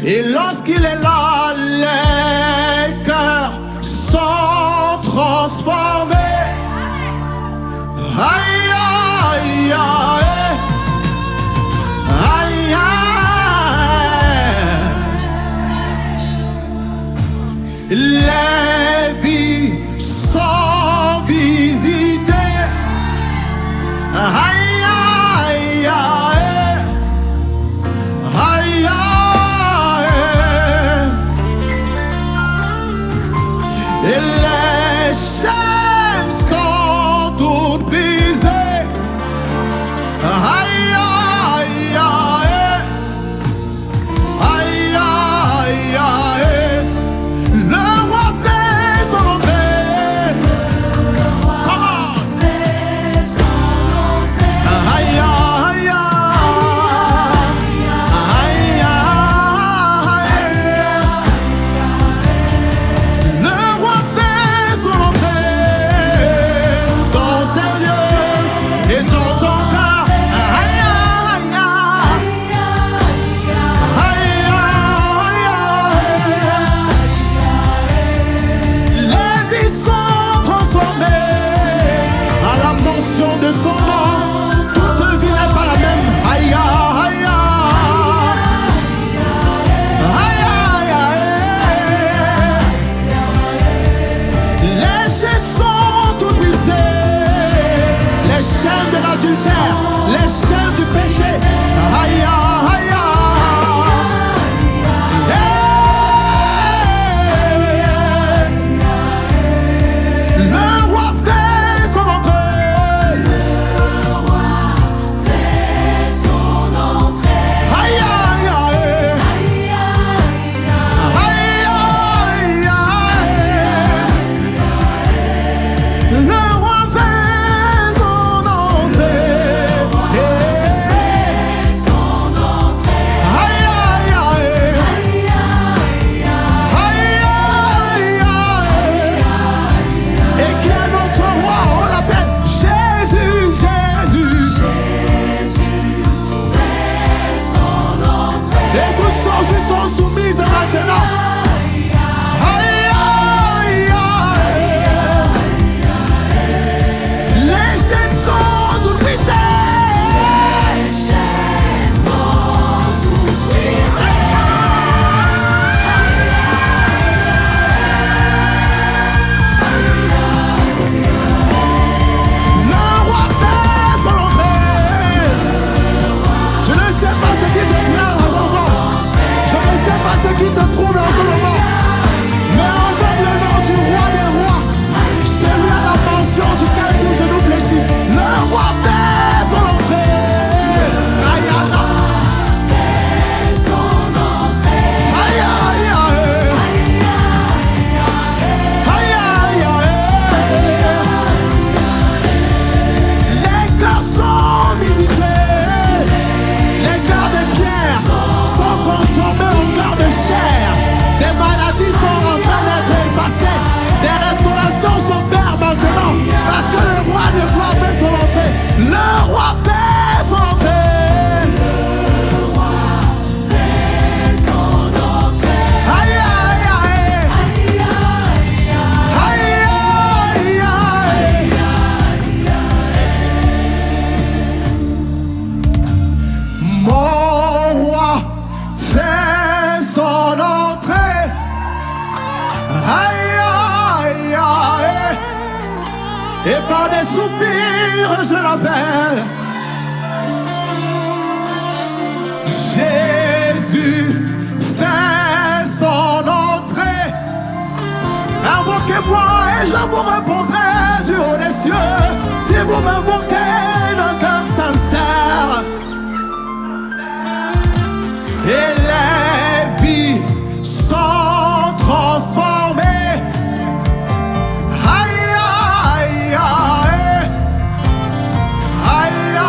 Et lorsqu'il est là, les cœurs sont transformés. Aïe, aïe, aïe, aïe, aïe. Les vies sont visitées. Aïe, aïe, aïe, aïe, aïe. Et les chaînes sont toutes brisées. Aïe, aïe, aïe, aïe, aïe, aïe. Le roi fait son entrée. Comment? Aïe, aïe, aïe, aïe. Le roi fait son entrée dans ces lieux et dans ton cœur. Aïe, aïe, aïe, aïe. Les vies sont transformées à la mention de son nom. Toute vie n'est pas la même. Aïe, aïe, aïe, aïe, aïe. Les chaînes sont toutes brisées. Les chaînes de l'adultère, les chaînes du péché. Aïe, aïe, aïe. Le roi fait son entrée. Aïe, aïe, aïe. Aïe, aïe, aïe. Le roi fait son entrée. Aïe, aïe, aïe. Aïe, aïe, aïe. Et qui est notre roi? On l'appelle Jésus, Jésus. Et toutes choses lui sont soumises maintenant. Aïe, aïe, aïe. Les chaînes sont toutes brisées. Le roi fait son entrée. Je ne sais pas ce qui te plaît en ce moment. Je ne sais pas ce qui se trouve en ce moment. Mais entends le nom du roi des rois. Celui à la mention duquel tout genou fléchit. Le roi fait son entrée. Aïe, aïe, aïe, aïe, aïe, aïe, aïe. Les cœurs sont visités. Les cœurs de pierre sont transformés en cœurs de chair. Des maladies sont en train d'être effacées. Des restaurations s'opèrent maintenant. Parce que le roi de gloire fait son entrée. Le roi fait son entrée. Aïe, aïe, aïe. Aïe, aïe, aïe. Mon roi fait son entrée. Aïe, aïe, aïe. Et par des soupirs je l'appelle. Jésus fait son entrée. Invoquez-moi et je vous répondrai du haut des cieux. Si vous m'invoquez d'un cœur sincère. Et les vies sont transformées. Aïe, aïe, aïe. Aïe,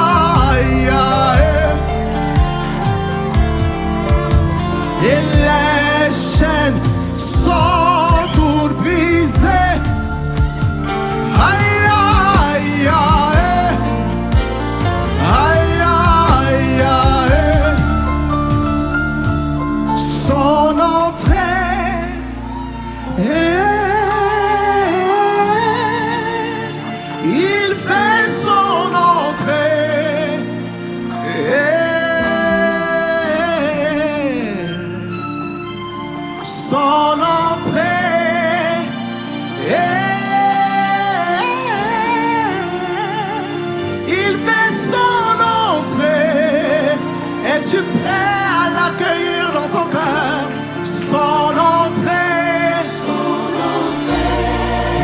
Es-tu prêt à l'accueillir dans ton cœur? Son entrée.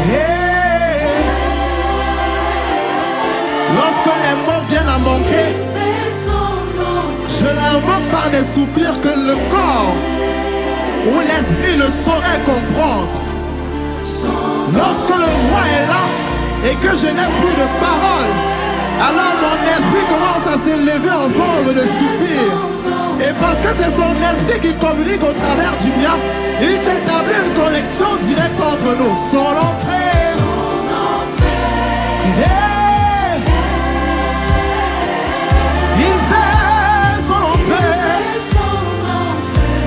Yeah. Lorsque les mots viennent à manquer, je l'invoque par des soupirs que le corps ou l'esprit ne saurait comprendre. Lorsque le roi est là et que je n'ai plus de parole, alors mon esprit commence à s'élever en forme de soupir. Et parce que c'est son esprit qui communique au travers du mien, il s'établit une connexion directe entre nous. Son entrée. Yeah. Il fait son entrée.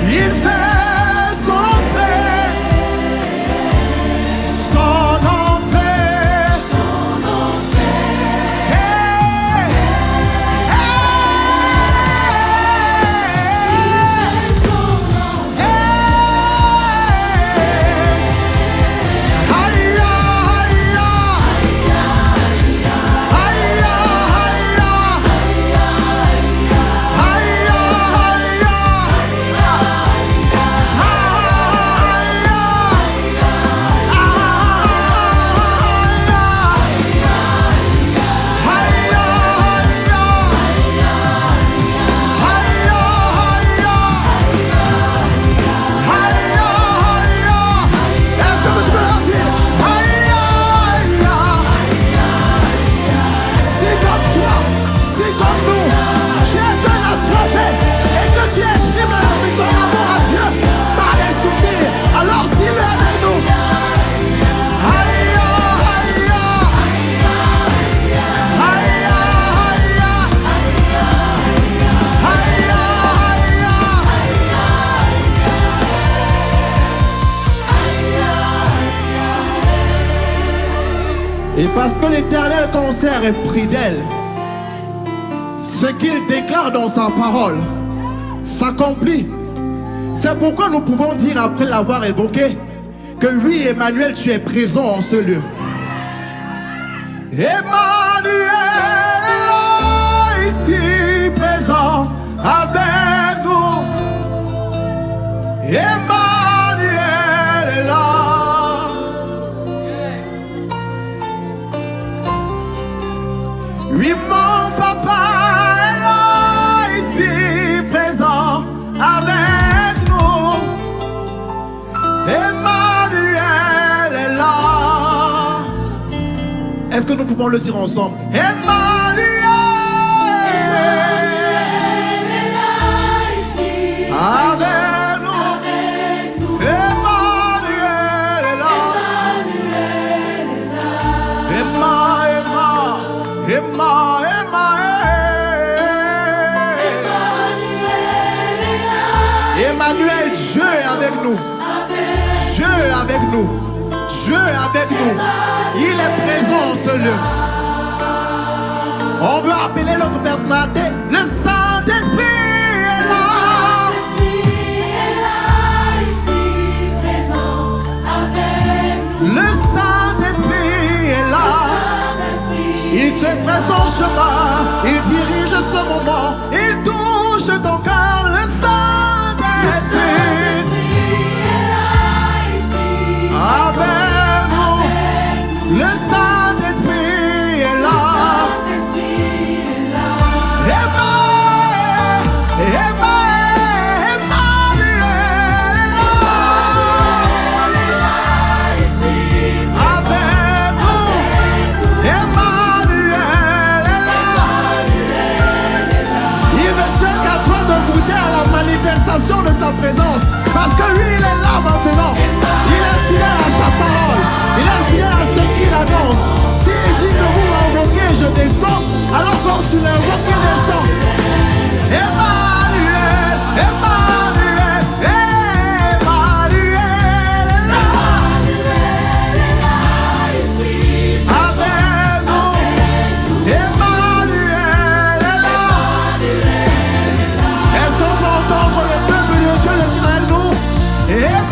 Il fait son entrée. Son entrée. Hey. Et parce que l'Éternel conserve et prie d'elle, ce qu'il déclare dans sa parole s'accomplit. C'est pourquoi nous pouvons dire, après l'avoir évoqué, que oui, Emmanuel, tu es présent en ce lieu. Emmanuel est là, ici présent avec nous. Emmanuel est là. Oui, mon papa est là, ici présent avec nous. Emmanuel est là. Est-ce que nous pouvons le dire ensemble? Emmanuel est là, ici avec nous. Emmanuel est là. Emma, Emmanuel, Dieu est avec nous. Dieu est avec nous. Dieu est avec nous. Il est présent en ce lieu. On veut appeler l'autre personnalité. Le Saint-Esprit est là. Le Saint-Esprit est là. Il se fait son chemin. Il dirige ce moment. Il touche ton cœur. Le Saint-Esprit avec nous. Le Saint-Esprit est là. Manifestation de sa présence, parce que lui il est là maintenant. Il est fidèle à sa parole, il est fidèle à ce qu'il annonce. S'il dit que vous m'invoquez, je descends, alors quand tu l'invoques, il descend. Emmanuel, Emmanuel, Emmanuel est là. Avec nous, Emmanuel est là. Est-ce qu'on peut entendre le peuple de Dieu le dire avec nous? Emmanuel.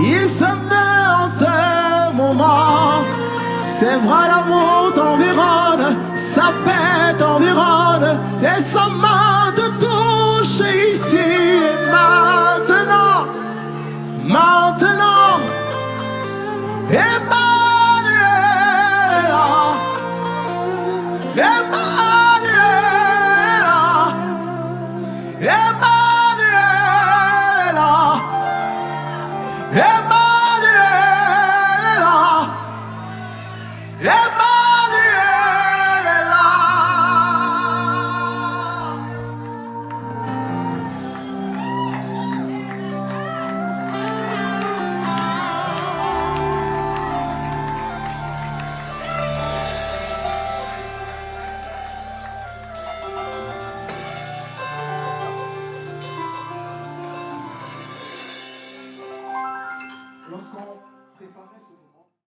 Il se met en ce moment. C'est vrai, l'amour t'environne, sa paix t'environne, tes sommets te touchent ici et maintenant. Maintenant, Emmanuel est là. Emmanuel est là. Emmanuel est là. Emmanuel est là. Emmanuel est là. Lorsqu'on préparait ce